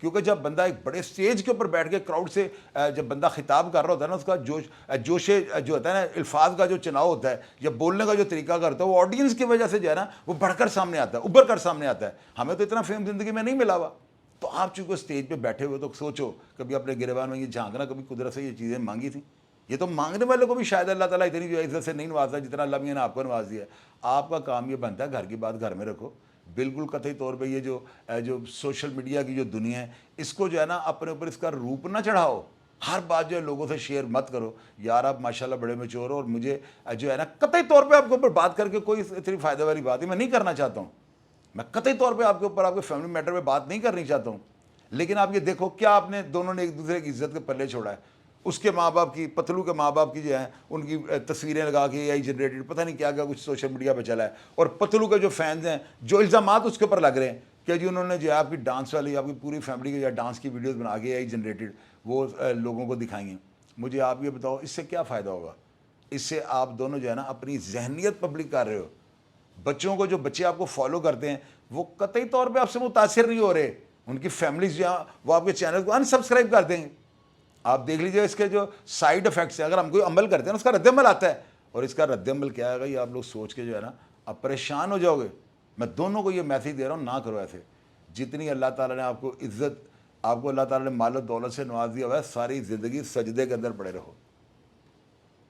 کیونکہ جب بندہ ایک بڑے سٹیج کے اوپر بیٹھ کے کراؤڈ سے جب بندہ خطاب کر رہا ہوتا ہے نا، اس کا جوش جو ہوتا ہے نا، الفاظ کا جو چناؤ ہوتا ہے یا بولنے کا جو طریقہ کرتا ہے، وہ آڈینس کی وجہ سے جو ہے نا وہ بڑھ کر سامنے آتا ہے، ابھر کر سامنے آتا ہے. ہمیں تو اتنا فیم زندگی میں نہیں ملا ہوا. تو آپ چونکہ اسٹیج پہ بیٹھے ہوئے تو سوچو کبھی اپنے گریبان میں یہ جھانکنا، کبھی قدرت سے یہ چیزیں مانگی تھیں. یہ تو مانگنے والے کو بھی شاید اللہ تعالیٰ اتنی جو عزت سے نہیں نوازتا جتنا اللہ میاں نے آپ کو نواز دیا ہے. آپ کا کام یہ بنتا ہے گھر کی بات گھر میں رکھو. بالکل قطعی طور پہ یہ جو سوشل میڈیا کی جو دنیا ہے، اس کو جو ہے نا اپنے اوپر اس کا روپ نہ چڑھاؤ. ہر بات جو ہے لوگوں سے شیئر مت کرو. یار آپ ماشاءاللہ بڑے میچور ہو، اور مجھے جو ہے نا قطعی طور پہ آپ کے اوپر بات کر کے کوئی اتنی فائدہ والی بات ہی میں نہیں کرنا چاہتا ہوں. میں قطعی طور پہ آپ کے اوپر آپ کے فیملی میٹر پہ بات نہیں کرنی چاہتا ہوں. لیکن آپ یہ دیکھو کیا آپ نے دونوں نے ایک دوسرے کی عزت کے پلے چھوڑا ہے. اس کے ماں باپ کی، پتلو کے ماں باپ کی جو ہیں ان کی تصویریں لگا کے اے آئی جنریٹڈ پتہ نہیں کیا کیا کچھ سوشل میڈیا پہ چلا ہے. اور پتلو کے جو فینز ہیں، جو الزامات اس کے اوپر لگ رہے ہیں کہ جی انہوں نے جو ہے آپ کی ڈانس والی، آپ کی پوری فیملی کے جو ڈانس کی ویڈیوز بنا کے اے آئی جنریٹڈ وہ لوگوں کو دکھائیں گے. مجھے آپ یہ بتاؤ اس سے کیا فائدہ ہوگا؟ اس سے آپ دونوں جو ہے نا اپنی ذہنیت پبلک کر رہے ہو. بچوں کو، جو بچے آپ کو فالو کرتے ہیں وہ قطعی طور پہ آپ سے متاثر نہیں ہو رہے. ان کی فیملیز جو ہیں وہ آپ کے چینل کو انسبسکرائب کر دیں گے. آپ دیکھ لیجئے اس کے جو سائیڈ افیکٹس ہیں. اگر ہم کوئی عمل کرتے ہیں اس کا رد عمل آتا ہے، اور اس کا رد عمل کیا آئے گا یہ آپ لوگ سوچ کے جو ہے نا آپ پریشان ہو جاؤ گے. میں دونوں کو یہ میسیج دے رہا ہوں، نہ کرو ایسے. جتنی اللہ تعالیٰ نے آپ کو عزت، آپ کو اللہ تعالیٰ نے مال و دولت سے نواز دیا ہوا ہے، ساری زندگی سجدے کے اندر پڑے رہو.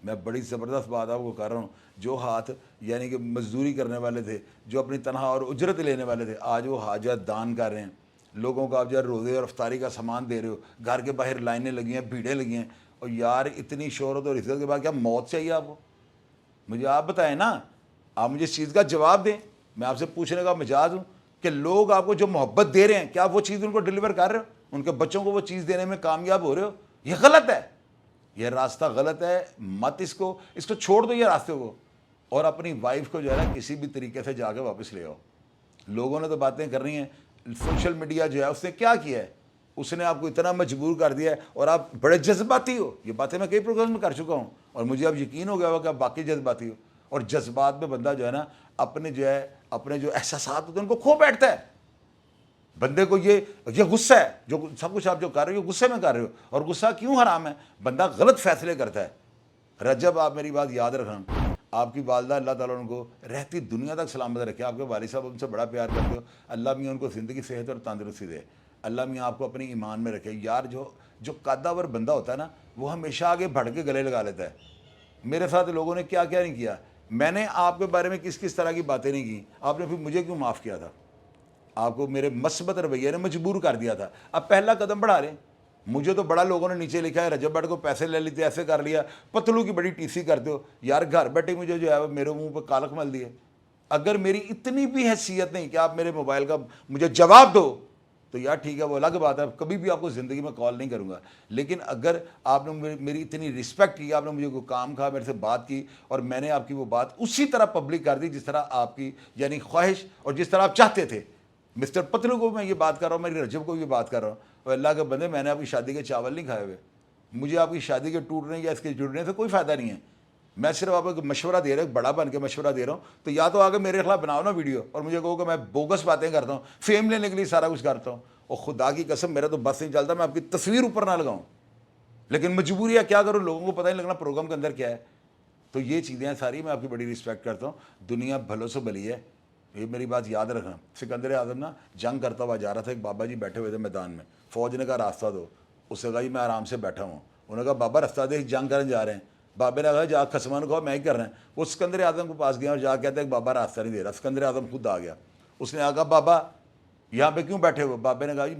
میں بڑی زبردست بات آپ کو کر رہا ہوں. جو ہاتھ یعنی کہ مزدوری کرنے والے تھے، جو اپنی تنخواہ اور اجرت لینے والے تھے، آج وہ حاجت دان کر رہے ہیں. لوگوں کو آپ جو روزے اور افطاری کا سامان دے رہے ہو. گھر کے باہر لائنیں لگی ہیں، بھیڑیں لگی ہیں. اور یار اتنی شہرت اور عزت کے بعد کیا موت چاہیے آپ کو؟ مجھے آپ بتائیں نا، آپ مجھے اس چیز کا جواب دیں. میں آپ سے پوچھنے کا مجاز ہوں کہ لوگ آپ کو جو محبت دے رہے ہیں، کیا آپ وہ چیز ان کو ڈیلیور کر رہے ہو؟ ان کے بچوں کو وہ چیز دینے میں کامیاب ہو رہے ہو؟ یہ غلط ہے، یہ راستہ غلط ہے. مت اس کو چھوڑ دو یہ راستے کو، اور اپنی وائف کو جو ہے نا کسی بھی طریقے سے جا کے واپس لے آؤ. لوگوں نے تو باتیں کر رہی ہیں. سوشل میڈیا جو ہے اس نے کیا کیا ہے؟ اس نے آپ کو اتنا مجبور کر دیا ہے، اور آپ بڑے جذباتی ہو. یہ باتیں میں کئی پروگرام میں کر چکا ہوں، اور مجھے اب یقین ہو گیا ہوا کہ آپ باقی جذباتی ہو. اور جذبات میں بندہ جو ہے نا اپنے جو احساسات ہوتے ہیں ان کو کھو بیٹھتا ہے. بندے کو یہ غصہ ہے، جو سب کچھ آپ جو کر رہے ہو غصے میں کر رہے ہو. اور غصہ کیوں حرام ہے؟ بندہ غلط فیصلے کرتا ہے. رجب آپ میری بات یاد رکھنا، آپ کی والدہ اللہ تعالیٰ ان کو رہتی دنیا تک سلامت رکھے. آپ کے والد صاحب ان سے بڑا پیار کرتے ہو. اللہ میاں ان کو زندگی، صحت اور تندرستی دے. اللہ میاں آپ کو اپنی ایمان میں رکھے. یار جو قاداور بندہ ہوتا ہے نا وہ ہمیشہ آگے بڑھ کے گلے لگا لیتا ہے. میرے ساتھ لوگوں نے کیا کیا نہیں کیا. میں نے آپ کے بارے میں کس طرح کی باتیں نہیں کی. آپ نے پھر مجھے کیوں معاف کیا تھا؟ آپ کو میرے مثبت رویے نے مجبور کر دیا تھا. اب پہلا قدم بڑھا رہے ہیں. مجھے تو بڑا لوگوں نے نیچے لکھا ہے رجب بٹ کو پیسے لے لیتے، ایسے کر لیا، پتلو کی بڑی ٹی سی کرتے ہو. یار گھر بیٹھے مجھے جو ہے میرے منہ پہ کالک مل دیے. اگر میری اتنی بھی حیثیت نہیں کہ آپ میرے موبائل کا مجھے جواب دو تو یار ٹھیک ہے، وہ الگ بات ہے. کبھی بھی آپ کو زندگی میں کال نہیں کروں گا. لیکن اگر آپ نے میری اتنی رسپیکٹ کی، آپ نے مجھے کوئی کام کہا، میرے سے بات کی، اور میں نے آپ کی وہ بات اسی طرح پبلک کر دی جس طرح آپ کی یعنی خواہش اور جس طرح آپ چاہتے تھے. مسٹر پتلو کو میں یہ بات کر رہا ہوں، میری رجب کو بھی بات کر رہا ہوں. اور اللہ کے بندے، میں نے آپ کی شادی کے چاول نہیں کھائے ہوئے. مجھے آپ کی شادی کے ٹوٹنے یا اس کے جڑنے سے کوئی فائدہ نہیں ہے. میں صرف آپ کو مشورہ دے رہا ہوں، بڑا بن کے مشورہ دے رہا ہوں. تو یا تو آگے میرے خلاف بناؤ نا ویڈیو، اور مجھے کہو کہ میں بوگس باتیں کرتا ہوں، فیم لینے کے لیے سارا کچھ کرتا ہوں. اور خدا کی قسم میرا تو بس نہیں چلتا میں آپ کی تصویر اوپر نہ لگاؤں. لیکن مجبوری ہے، کیا کروں، لوگوں کو پتہ نہیں لگنا پروگرام کے اندر کیا ہے. تو یہ چیزیں ساری میں آپ کی بڑی رسپیکٹ کرتا ہوں. دنیا بھلوں سے بھلی ہے، یہ میری بات یاد رکھنا. سکندر اعظم نا جنگ کرتا ہوا جا رہا تھا. ایک بابا جی بیٹھے ہوئے تھے میدان میں. فوج نے کہا راستہ دو. اس نے کہا جی میں آرام سے بیٹھا ہوں. انہوں نے کہا بابا راستہ دے، جنگ کرنے جا رہے ہیں. بابے نے کہا جا خصمان کہو میں ہی کر رہا ہوں. وہ سکندر اعظم کے پاس گیا اور جا کہتے ہیں کہ بابا راستہ نہیں دے رہا. سکندر اعظم خود آ گیا. اس نے کہا بابا یہاں پہ کیوں بیٹھے ہو؟ بابے نے کہا جی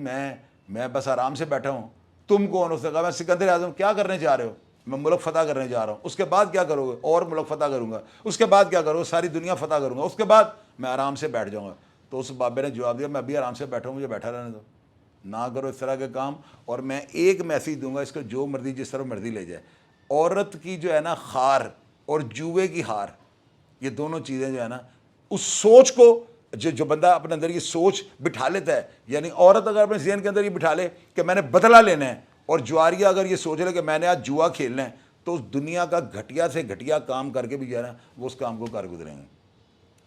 میں بس آرام سے بیٹھا ہوں. تم کون؟ اس نے کہا میں سکندر اعظم. کیا کرنے جا رہے ہو؟ میں ملک فتح کرنے جا رہا ہوں. اس کے بعد کیا کرو گے؟ اور ملک فتح کروں گا. اس کے بعد کیا کرو گے؟ ساری دنیا فتح کروں گا. اس کے بعد میں آرام سے بیٹھ جاؤں گا. تو اس بابے نے جواب دیا میں ابھی آرام سے بیٹھا ہوں، مجھے بیٹھا رہنے دو، نہ کرو اس طرح کے کام. اور میں ایک میسیج دوں گا، اس کو جو مرضی جس طرح مرضی لے جائے. عورت کی جو ہے نا خار اور جوئے کی ہار، یہ دونوں چیزیں جو ہے نا اس سوچ کو جو بندہ اپنے اندر یہ سوچ بٹھا لیتا ہے، یعنی عورت اگر اپنے ذہن کے اندر یہ بٹھا لے کہ میں نے بدلہ لینا ہے، اور جواریہ اگر یہ سوچ لے کہ میں نے آج جوا کھیلنا ہے، تو اس دنیا کا گھٹیا سے گھٹیا کام کر کے بھی جو ہے نا وہ اس کام کو کر گزریں گے.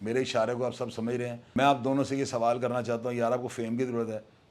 میرے اشارے کو آپ سب سمجھ رہے ہیں. میں آپ دونوں سے یہ سوال کرنا چاہتا ہوں، یار آپ کو فیم کی ضرورت ہے،